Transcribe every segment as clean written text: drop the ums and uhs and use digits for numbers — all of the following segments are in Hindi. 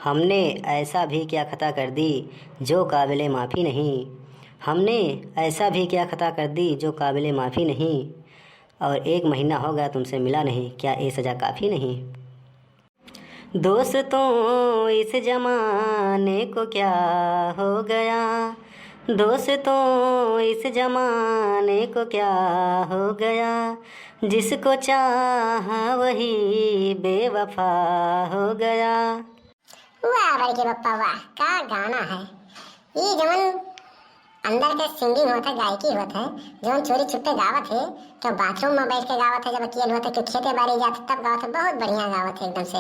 हमने ऐसा भी क्या खता कर दी जो काबिल माफ़ी नहीं। हमने ऐसा भी क्या खता कर दी जो काबिल माफ़ी नहीं। और 1 महीना हो गया तुमसे मिला नहीं, क्या ये सज़ा काफ़ी नहीं। दोस्तों इस ज़माने को क्या हो गया, दोस्तों इस ज़माने को क्या हो गया, जिसको चाहा वही बेवफा हो गया। वाह बड़के बप्पा वाह, का गाना है ये। जवन अंदर के सिंगिंग होता है, गायकी होता है, जवन चोरी छुपे गावत है, क्या बाथरूम में बैठ के गावत है, जब अकेले होते तो खेते बाड़ी जाते तब गावत है, बहुत बढ़िया गावत है एकदम से।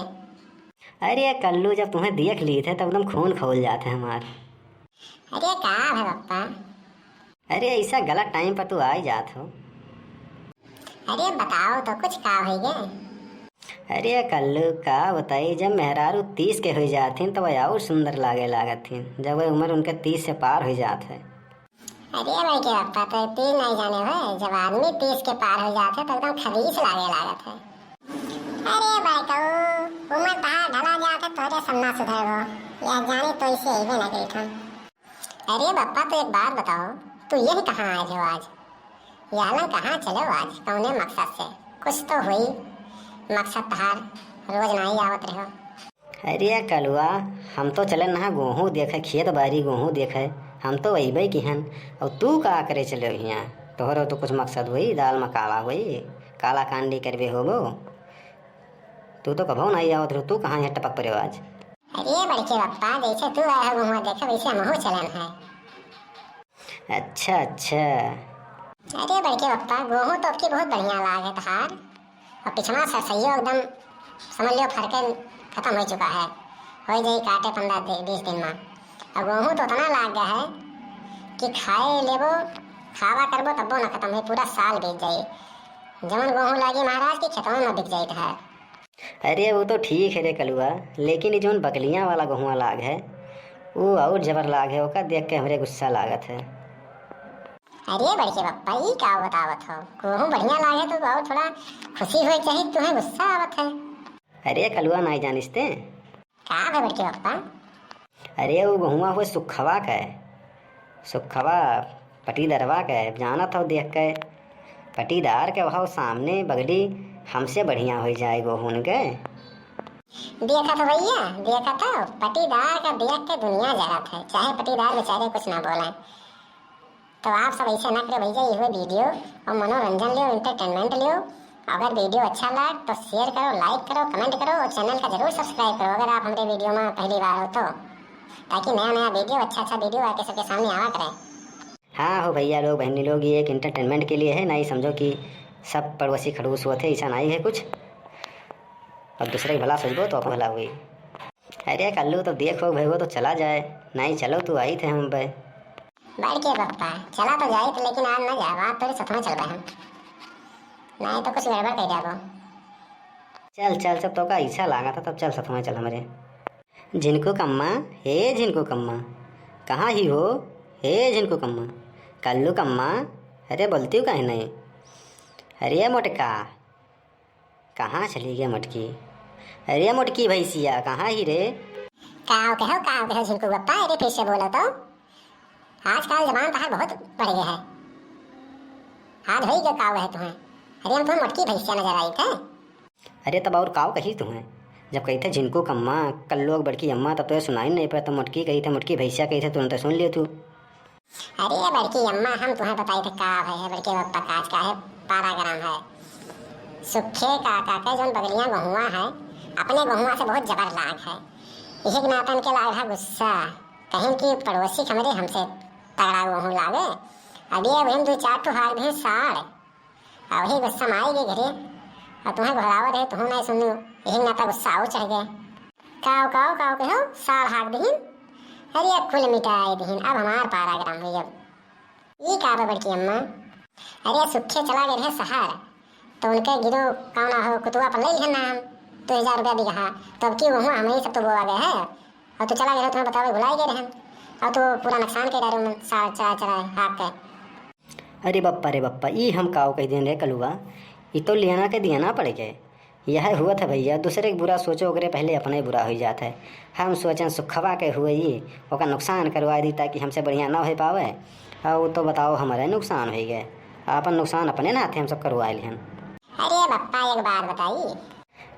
अरे कल्लू, जब तुम्हें देख लिए थे तब एकदम खून खौल जाते हमार। अरे का है बप्पा। अरे ऐसा गलत टाइम पर तू आ ही जात हो। अरे बताओ तो कुछ का हो गए। अरे कल्लू का बताई, जब मेहरारू 30 के हो जाथिन तो वह और सुंदर लागे लागथिन, जब वह उम्र उनके 30 से पार हो जात है। अरे भाई के बप्पा तो 30 नहीं जाने हो, जब आदमी 30 के पार हो जाते तो एकदम खरीस लागे लागत है। अरे भाई कहू उम्र तहार ढला जाते तोरे सन्ना सुधर हो, या जाने तो इसे ही ना कही था। अरे बप्पा तो एक बात बताओ, तू यही कहाँ आए हो आज, यालन कहाँ चले हो आज, कौने मकसद से, कुछ तो हुई मकसद तहार, रोज नहीं आवत रहो। अरे कलुआ, हम तो चले ना गेहूँ देखे, खेत बारी गेहूँ देखे, हम तो वही की हन। और तू का करे चले यहाँ, तोहरो तो कुछ मकसद हुई, दाल में काला हुई, काला कांडी करवे होगो। तू तो कभो नहीं आवत रहो, तू कहाँ यहाँ टपक पड़े आज। अरे बड़के बप्पा, जैसे तू आया हो गेहूँ देखे वैसे हमहू चलन है। अच्छा अच्छा। अरे बड़के बप्पा, गेहूँ तो आपकी बहुत बढ़िया लागे तहार, और पिछवा सरसइयो एकदम समझ लो फरके खत्म हो चुका है, हो जाई काटे 15-20 दिन में। और गेहूँ तो उतना लाग गया है कि खाए लेबो, खावा करबो तब्बो ना खत्म है, पूरा साल बीत जाई। जवन गेहूँ लागी महाराज की खेतों में बिक जाइत है। अरे वो तो ठीक है रे कलुआ, लेकिन ये जो बकलियाँ वाला गेहूँ लाग है वो और जबर लाग है, ओका देख के हमरे गुस्सा लागत है। अरे बड़के बप्पा, ये क्या बतावत हो, गेहूँ बढ़िया लागे तो और थोड़ा खुशी हो चाहिए, तुम्हें गुस्सा आवत है। अरे कलुआ नहीं जानिसते का है बड़के बप्पा। अरे वो गेहुआ हुए सुखवा का है, सुखवा पटीदरवा का है, जाना था देख के पटीदार के वहाँ सामने बगली हमसे बढ़िया हो जाए गेहूँ के। देखा तो भैया, देखा तो पटीदार का देख के दुनिया जगत है, चाहे पटीदार बेचारे कुछ ना बोले। तो आप सब ऐसे ना करो भैया, ये वीडियो और मनोरंजन लियो, एंटरटेनमेंट लियो। अगर वीडियो अच्छा लगे तो शेयर करो, लाइक करो, कमेंट करो, और चैनल का जरूर सब्सक्राइब करो अगर आप हमारे वीडियो में पहली बार हो तो, ताकि नया नया वीडियो अच्छा वीडियो आके सबके सामने आवा करे। हाँ हो भैया लोग बहनी लोग, ये एक इंटरटेनमेंट के लिए है, नहीं समझो कि सब पड़ोसी खड़ूस हुए थे, ऐसा नहीं है कुछ। और दूसरे भला सोचबो तो भला हुई। अरे कल्लू तो देखो भैया तो चला जाए, नहीं चलो तू आई थे हम भाई। बैठ के बप्पा चला तो जाए, लेकिन आज ना जावा, तेरे साथ में चल रहे हैं, नहीं तो कुछ गड़बड़ कर जाओ। चल चल, सब तो का ऐसा लगा था, तब चल साथ में चल हमारे। जिनको कम्मा, हे जिनको कम्मा, कहाँ ही हो, हे जिनको कम्मा, कल्लू कम्मा, अरे बोलती हूँ कहीं नहीं। अरे मोटका, कहाँ चली गया मटकी, अरे मोटकी भैंसिया कहाँ ही रे। काव कहो जिनको बप्पा, अरे फिर से बोलो तो, आजकल जबान तहार बहुत बढ़ गया है, हाथ धोई के काव है तुम्हें। अरे हम तुम्हें मटकी भैंसिया नजर आई थे। अरे तब और काव कही तुम्हें, जब कही थे जिनको कम्मा कल्लू बड़की अम्मा, तब तो सुनाई नहीं पड़ा, तो मटकी कही थे, मटकी भैंसिया कही थे, तुरंत सुन लियो तू। अरे बड़की अम्मा, हम तुम्हें बताई थे काव है बड़के बप्पा, काज का है, 12 ग्राम है। सुखे काका के जो बगलियां गहुआ है, अपने गहुआ से बहुत जबर लाग है, इसी के नातन के लाग है गुस्सा, कहीं की पड़ोसी हमारे हमसे तगड़ा गेहूँ लागे। अभी अब हम 2-4 ठो हार भी साड़, और वही गुस्सा में आएगी घरे, और तुम्हें घोड़ावत है तुम नहीं सुनू, यही नाता गुस्सा आओ चढ़ गए। काव कहो साड़ हाक दीन, अरे कुल मिटाई दीन, अब हमार 12 ग्राम हुई। अब ये का बड़की अम्मा, अरे सुखे चला गए रहे शहर, तो उनके गिरो कौना हो कुतुआ पर ले है नाम, 2000 रुपया बिगहा, तो अब क्यों हूँ हम ही सब तो बोआ गए है, और तो चला गए तुम्हें बताओ भुलाई गए रहे, और तो पूरा नुकसान के डारे में साड़ चढ़ा हाक के। अरे बप्पा, ये हम काव कह दें रे कलुआ, ये तो लेना के दिया ना पड़ेगा, यह हुआ था भैया, दूसरे के बुरा सोचो ओकरे पहले अपने बुरा हो जाता है। हम सोचें सुखवा के हुए ये ओका नुकसान करवा दी ताकि हमसे बढ़िया ना हो पावे, और वो तो बताओ हमारे नुकसान हो गए। अपन नुकसान अपने ना थे हम सब करवा लिहन। अरे बप्पा एक बात बताइए।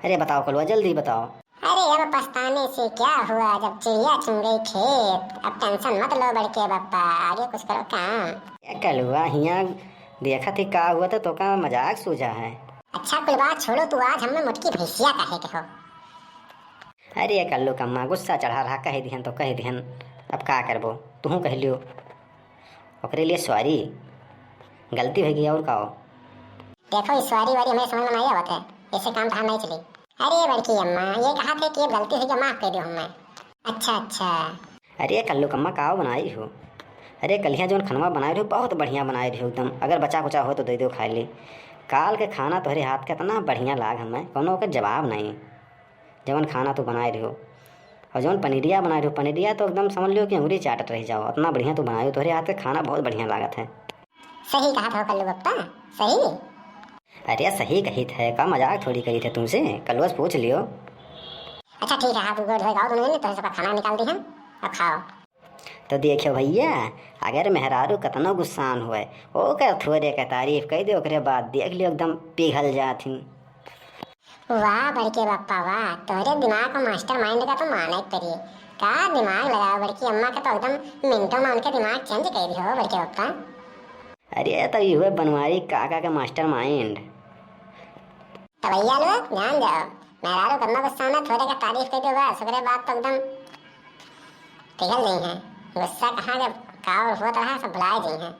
अरे बताओ कलवा, जल्दी बताओ। अरे अब पछताने से क्या हुआ, जब चिड़िया चुन गई खेत। अब टेंशन मत लो बड़के बप्पा, आगे कुछ करो काम। क्या कलवा, हियाँ देखा थी का हुआ था तो का मजाक सूझा है। अच्छा कुल बात छोड़ो, तू आज हमें मुटकी भैंसिया कहे के हो। अरे कल्लू कम्मा गुस्सा चढ़ा रहा, कह दिहन तो कह दिहन, अब का करबो, तू कह लियो ओकरे लिए सॉरी, गलती हो गई और का हो। देखो इस सॉरी वारी हमें समझ में नहीं आवत है, ऐसे काम तो नहीं चली। अरे बड़की अम्मा ये कहा थे कि गलती हो गई, माफ कर दो हमें। अच्छा अच्छा। अरे कल्लू कम्मा का बनाई हो। अरे कलिया जो खनवा बनाए रहे हो बहुत बढ़िया बनाए रहे हो एकदम, अगर बचा कुचा हो तो दे दो खा ली। काल के खाना तुम्हारे हाथ का इतना बढ़िया लाग हमें, कोनो का जवाब नहीं। जवन खाना तो बनाए रहे हो, और जवन पनीरिया बनाए रहे हो, पनीरिया तो एकदम समझ लो कि अंगुरी चाटत रह जाओ, इतना बढ़िया तो बनाए हो। तुम्हारे हाथ का खाना बहुत बढ़िया लागत है। सही कहा था कल्लू बप्पा, सही। अरे सही कही थे, का मजाक थोड़ी करी थे तुमसे, कलवा से पूछ लियो। अच्छा ठीक है, हाथ गोड़ धोएगा तुमने, तो सबका खाना निकाल दी हम, अब खाओ। तो देखियो भैया, अगर मेहरारू कतनो गुस्सान हुए ओकर थोड़े के तारीफ कह दे, ओकरे बाद देख लियो एकदम पिघल जाती। वाह बड़के बप्पा वाह, तोहरे दिमाग को मास्टर माइंड का तो माना ही करिए। का दिमाग लगाओ बड़की अम्मा का, तो एकदम मिनटों में उनका दिमाग चेंज कर दिया हो बड़के बप्पा। अरे तो ये हुए बनवारी काका का मास्टर माइंड। तो भैया लोग ध्यान दो, मेहरारू करना गुस्सा में थोड़े का तारीफ कर दो बस, ओकरे बाद तो एकदम पिघल गई हैं। गुस्सा कहाँ जब का हुआ रहा सब भुला गई हैं।